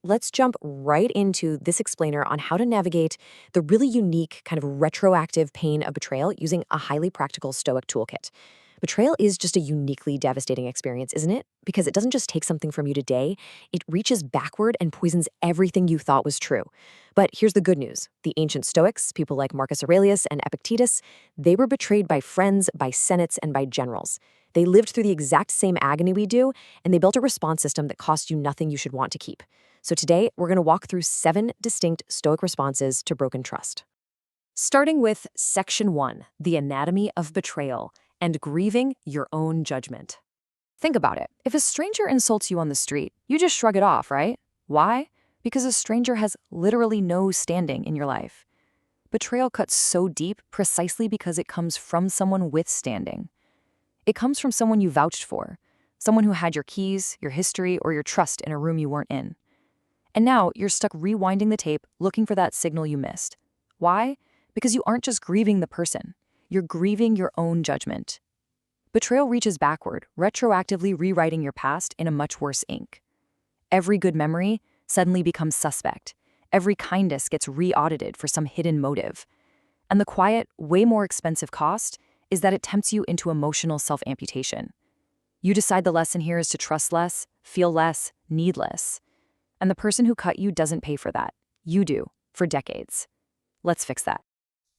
let's jump right into this explainer on how to navigate the really unique kind of retroactive pain of betrayal using a highly practical Stoic toolkit. Betrayal is just a uniquely devastating experience, isn't it? Because it doesn't just take something from you today, it reaches backward and poisons everything you thought was true. But here's the good news. The ancient Stoics, people like Marcus Aurelius and Epictetus, they were betrayed by friends, by senates, and by generals. They lived through the exact same agony we do, and they built a response system that cost you nothing you should want to keep. So today, we're going to walk through 7 distinct Stoic responses to broken trust. Starting with Section 1, the anatomy of betrayal, and grieving your own judgment. Think about it. If a stranger insults you on the street, you just shrug it off, right? Why? Because a stranger has literally no standing in your life. Betrayal cuts so deep precisely because it comes from someone with standing. It comes from someone you vouched for, someone who had your keys, your history, or your trust in a room you weren't in. And now you're stuck rewinding the tape looking for that signal you missed. Why? Because you aren't just grieving the person. You're grieving your own judgment. Betrayal reaches backward, retroactively rewriting your past in a much worse ink. Every good memory suddenly becomes suspect. Every kindness gets re-audited for some hidden motive. And the quiet, way more expensive cost is that it tempts you into emotional self-amputation. You decide the lesson here is to trust less, feel less, need less. And the person who cut you doesn't pay for that. You do, for decades. Let's fix that.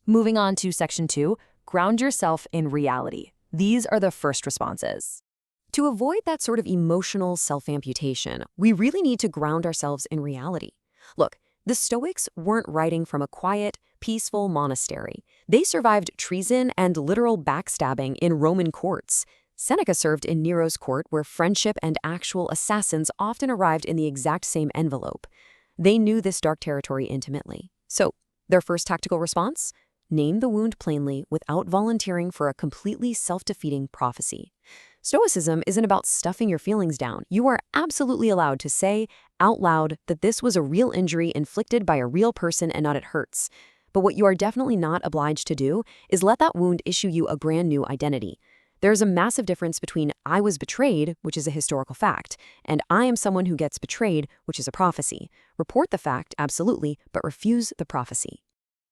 Moving on to Section 2, ground yourself in reality. These are the first responses. To avoid that sort of emotional self-amputation, we really need to ground ourselves in reality. Look, the Stoics weren't writing from a quiet, peaceful monastery. They survived treason and literal backstabbing in Roman courts. Seneca served in Nero's court, where friendship and actual assassins often arrived in the exact same envelope. They knew this dark territory intimately. So, their first tactical response? Name the wound plainly without volunteering for a completely self-defeating prophecy. Stoicism isn't about stuffing your feelings down. You are absolutely allowed to say out loud that this was a real injury inflicted by a real person and not it hurts. But what you are definitely not obliged to do is let that wound issue you a brand new identity. There's a massive difference between I was betrayed, which is a historical fact, and I am someone who gets betrayed, which is a prophecy. Report the fact, absolutely, but refuse the prophecy.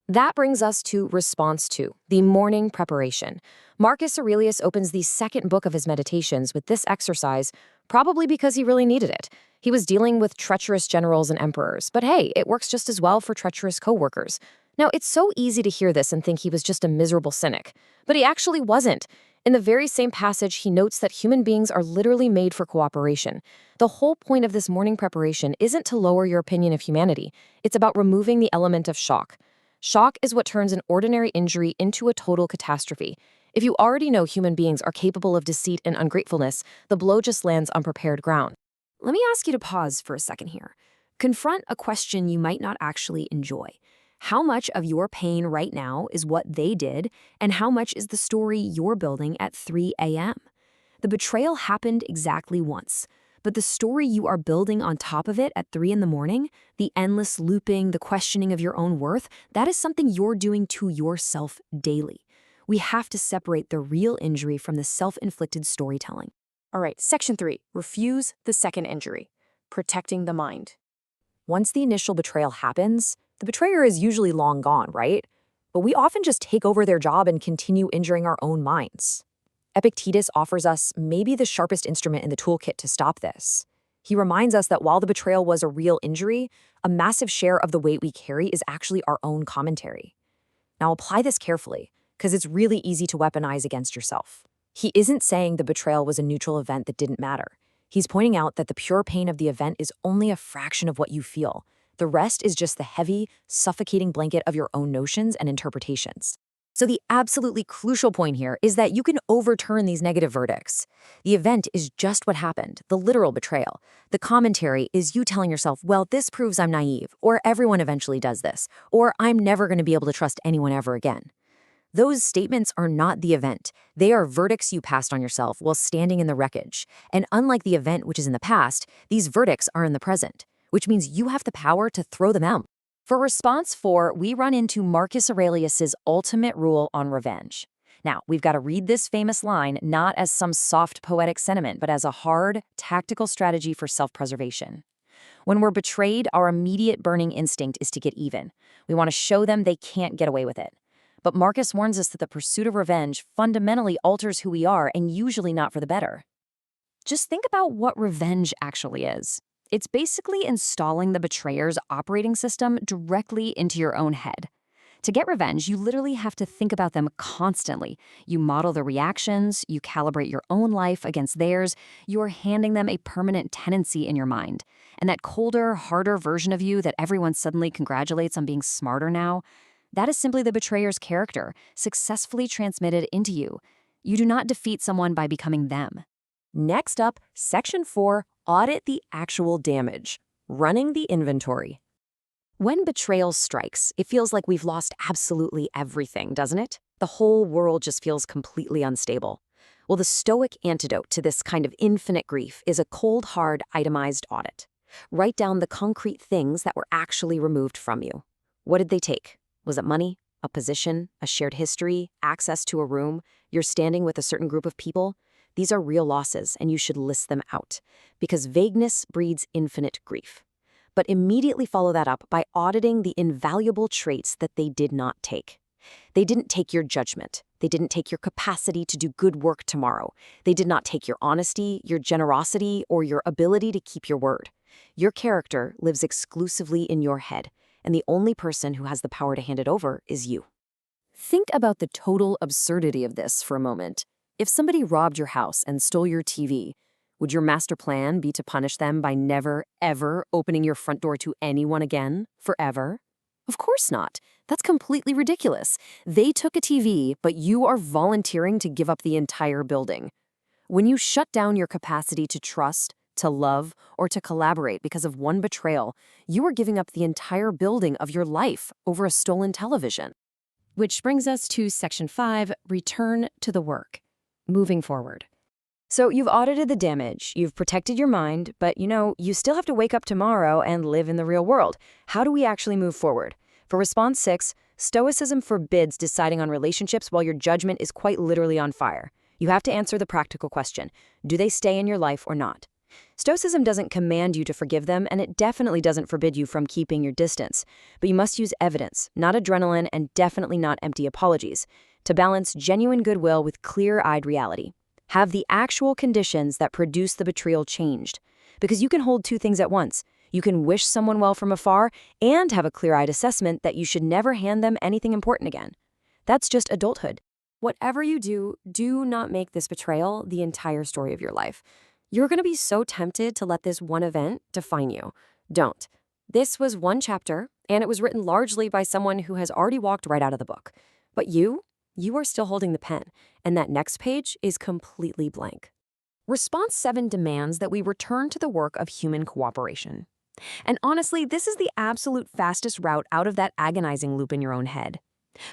That brings us to Response 2, the morning preparation. Marcus Aurelius opens the second book of his Meditations with this exercise, probably because he really needed it. He was dealing with treacherous generals and emperors, but hey, it works just as well for treacherous co-workers. Now, it's so easy to hear this and think he was just a miserable cynic, but he actually wasn't. In the very same passage, he notes that human beings are literally made for cooperation. The whole point of this morning preparation isn't to lower your opinion of humanity. It's about removing the element of shock. Shock is what turns an ordinary injury into a total catastrophe. If you already know human beings are capable of deceit and ungratefulness, the blow just lands on prepared ground. Let me ask you to pause for a second here. Confront a question you might not actually enjoy. How much of your pain right now is what they did, and how much is the story you're building at 3 a.m.? The betrayal happened exactly once. But the story you are building on top of it at 3 in the morning, the endless looping, the questioning of your own worth, that is something you're doing to yourself daily. We have to separate the real injury from the self-inflicted storytelling. All right, Section 3, refuse the second injury, protecting the mind. Once the initial betrayal happens, the betrayer is usually long gone, right? But we often just take over their job and continue injuring our own minds. Epictetus offers us maybe the sharpest instrument in the toolkit to stop this. He reminds us that while the betrayal was a real injury, a massive share of the weight we carry is actually our own commentary. Now apply this carefully, because it's really easy to weaponize against yourself. He isn't saying the betrayal was a neutral event that didn't matter. He's pointing out that the pure pain of the event is only a fraction of what you feel. The rest is just the heavy, suffocating blanket of your own notions and interpretations. So the absolutely crucial point here is that you can overturn these negative verdicts. The event is just what happened, the literal betrayal. The commentary is you telling yourself, well, this proves I'm naive, or everyone eventually does this, or I'm never going to be able to trust anyone ever again. Those statements are not the event. They are verdicts you passed on yourself while standing in the wreckage. And unlike the event which is in the past, these verdicts are in the present, which means you have the power to throw them out. For response 4, we run into Marcus Aurelius's ultimate rule on revenge. Now, we've got to read this famous line not as some soft poetic sentiment, but as a hard, tactical strategy for self-preservation. When we're betrayed, our immediate burning instinct is to get even. We want to show them they can't get away with it. But Marcus warns us that the pursuit of revenge fundamentally alters who we are, and usually not for the better. Just think about what revenge actually is. It's basically installing the betrayer's operating system directly into your own head. To get revenge, you literally have to think about them constantly. You model their reactions, you calibrate your own life against theirs, you're handing them a permanent tendency in your mind. And that colder, harder version of you that everyone suddenly congratulates on being smarter now, that is simply the betrayer's character, successfully transmitted into you. You do not defeat someone by becoming them. Next up, Section 4, audit the actual damage. Running the inventory. When betrayal strikes, it feels like we've lost absolutely everything, doesn't it? The whole world just feels completely unstable. Well, the Stoic antidote to this kind of infinite grief is a cold, hard, itemized audit. Write down the concrete things that were actually removed from you. What did they take? Was it money, a position, a shared history, access to a room, your standing with a certain group of people? These are real losses, and you should list them out, because vagueness breeds infinite grief. But immediately follow that up by auditing the invaluable traits that they did not take. They didn't take your judgment. They didn't take your capacity to do good work tomorrow. They did not take your honesty, your generosity, or your ability to keep your word. Your character lives exclusively in your head, and the only person who has the power to hand it over is you. Think about the total absurdity of this for a moment. If somebody robbed your house and stole your TV, would your master plan be to punish them by never, ever opening your front door to anyone again, forever? Of course not. That's completely ridiculous. They took a TV, but you are volunteering to give up the entire building. When you shut down your capacity to trust, to love, or to collaborate because of one betrayal, you are giving up the entire building of your life over a stolen television. Which brings us to Section 5, return to the work. Moving forward. So you've audited the damage, you've protected your mind, but you still have to wake up tomorrow and live in the real world. How do we actually move forward? For response 6, Stoicism forbids deciding on relationships while your judgment is quite literally on fire. You have to answer the practical question: do they stay in your life or not? Stoicism doesn't command you to forgive them, and it definitely doesn't forbid you from keeping your distance. But you must use evidence, not adrenaline, and definitely not empty apologies, to balance genuine goodwill with clear-eyed reality. Have the actual conditions that produce the betrayal changed. Because you can hold two things at once. You can wish someone well from afar and have a clear-eyed assessment that you should never hand them anything important again. That's just adulthood. Whatever you do, do not make this betrayal the entire story of your life. You're going to be so tempted to let this one event define you. Don't. This was one chapter, and it was written largely by someone who has already walked right out of the book. But you are still holding the pen, and that next page is completely blank. Response 7 demands that we return to the work of human cooperation. And honestly, this is the absolute fastest route out of that agonizing loop in your own head.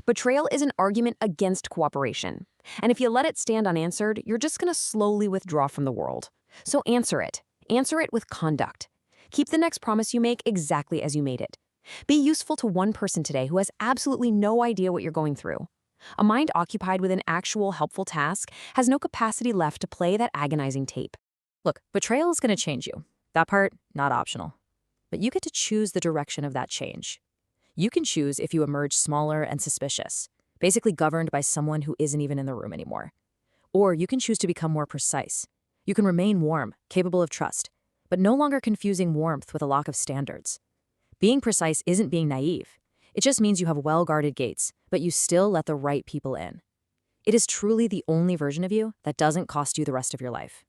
Betrayal is an argument against cooperation. And if you let it stand unanswered, you're just going to slowly withdraw from the world. So answer it. Answer it with conduct. Keep the next promise you make exactly as you made it. Be useful to one person today who has absolutely no idea what you're going through. A mind occupied with an actual helpful task has no capacity left to play that agonizing tape. Look, betrayal is going to change you. That part, not optional. But you get to choose the direction of that change. You can choose if you emerge smaller and suspicious, basically governed by someone who isn't even in the room anymore. Or you can choose to become more precise. You can remain warm, capable of trust, but no longer confusing warmth with a lack of standards. Being precise isn't being naive. It just means you have well-guarded gates, but you still let the right people in. It is truly the only version of you that doesn't cost you the rest of your life.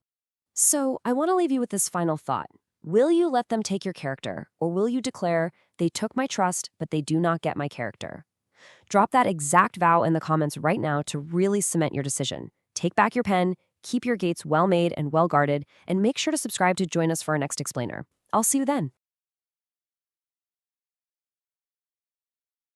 So I want to leave you with this final thought. Will you let them take your character, or will you declare, they took my trust, but they do not get my character? Drop that exact vow in the comments right now to really cement your decision. Take back your pen, keep your gates well-made and well-guarded, and make sure to subscribe to join us for our next explainer. I'll see you then.